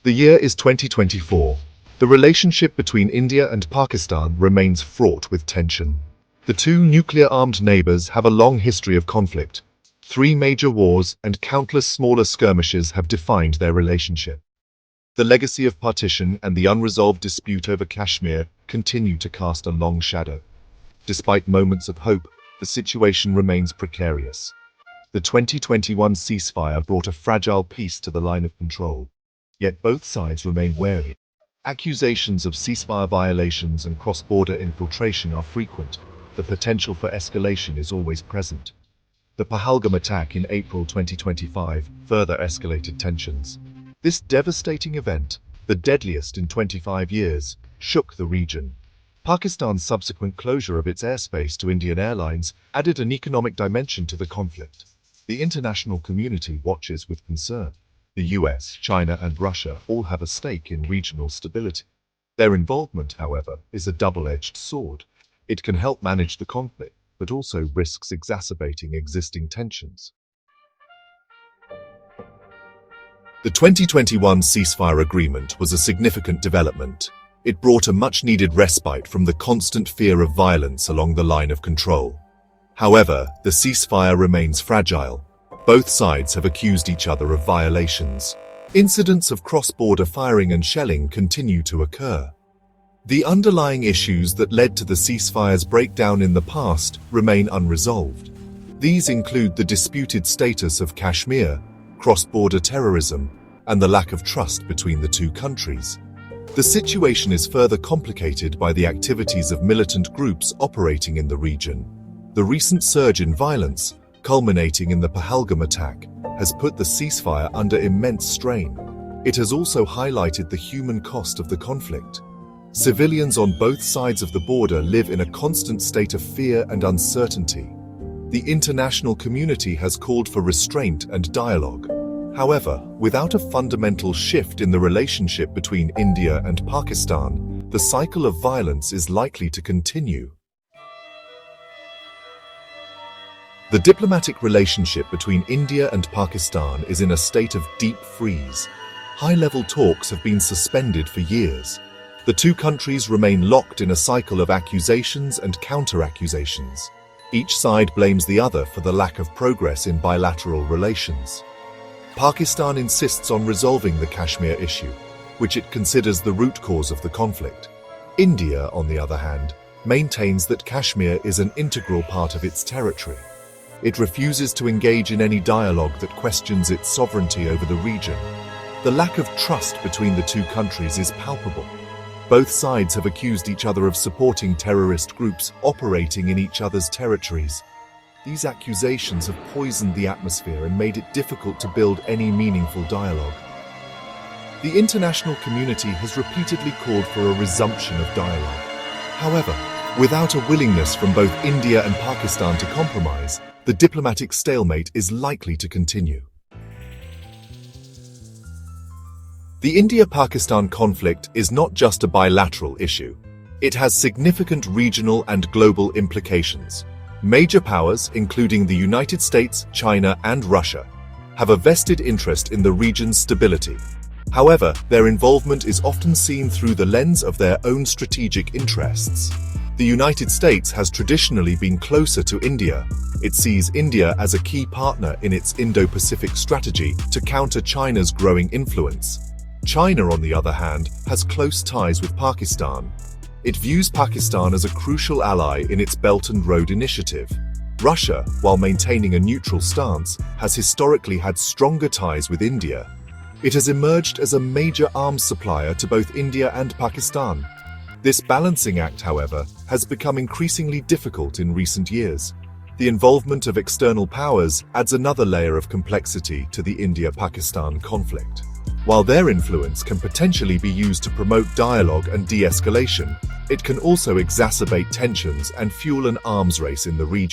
The year is 2024. The relationship between India and Pakistan remains fraught with tension. The two nuclear-armed neighbors have a long history of conflict. 3 major wars and countless smaller skirmishes have defined their relationship. The legacy of partition and the unresolved dispute over Kashmir continue to cast a long shadow. Despite moments of hope, the situation remains precarious. The 2021 ceasefire brought a fragile peace to the line of control. Yet both sides remain wary. Accusations of ceasefire violations and cross-border infiltration are frequent. The potential for escalation is always present. The Pahalgam attack in April 2025 further escalated tensions. This devastating event, the deadliest in 25 years, shook the region. Pakistan's subsequent closure of its airspace to Indian airlines added an economic dimension to the conflict. The international community watches with concern. The US, China, and Russia all have a stake in regional stability. Their involvement, however, is a double-edged sword. It can help manage the conflict, but also risks exacerbating existing tensions. The 2021 ceasefire agreement was a significant development. It brought a much-needed respite from the constant fear of violence along the line of control. However, the ceasefire remains fragile. Both sides have accused each other of violations. Incidents of cross-border firing and shelling continue to occur. The underlying issues that led to the ceasefire's breakdown in the past remain unresolved. These include the disputed status of Kashmir, cross-border terrorism, and the lack of trust between the two countries. The situation is further complicated by the activities of militant groups operating in the region. The recent surge in violence, culminating in the Pahalgam attack, has put the ceasefire under immense strain. It has also highlighted the human cost of the conflict. Civilians on both sides of the border live in a constant state of fear and uncertainty. The international community has called for restraint and dialogue. However, without a fundamental shift in the relationship between India and Pakistan, the cycle of violence is likely to continue. The diplomatic relationship between India and Pakistan is in a state of deep freeze. High-level talks have been suspended for years. The two countries remain locked in a cycle of accusations and counter-accusations. Each side blames the other for the lack of progress in bilateral relations. Pakistan insists on resolving the Kashmir issue, which it considers the root cause of the conflict. India, on the other hand, maintains that Kashmir is an integral part of its territory. It refuses to engage in any dialogue that questions its sovereignty over the region. The lack of trust between the two countries is palpable. Both sides have accused each other of supporting terrorist groups operating in each other's territories. These accusations have poisoned the atmosphere and made it difficult to build any meaningful dialogue. The international community has repeatedly called for a resumption of dialogue. However, without a willingness from both India and Pakistan to compromise, the diplomatic stalemate is likely to continue. The India-Pakistan conflict is not just a bilateral issue. It has significant regional and global implications. Major powers, including the United States, China, and Russia, have a vested interest in the region's stability. However, their involvement is often seen through the lens of their own strategic interests. The United States has traditionally been closer to India. It sees India as a key partner in its Indo-Pacific strategy to counter China's growing influence. China, on the other hand, has close ties with Pakistan. It views Pakistan as a crucial ally in its Belt and Road Initiative. Russia, while maintaining a neutral stance, has historically had stronger ties with India. It has emerged as a major arms supplier to both India and Pakistan. This balancing act, however, has become increasingly difficult in recent years. The involvement of external powers adds another layer of complexity to the India-Pakistan conflict. While their influence can potentially be used to promote dialogue and de-escalation, it can also exacerbate tensions and fuel an arms race in the region.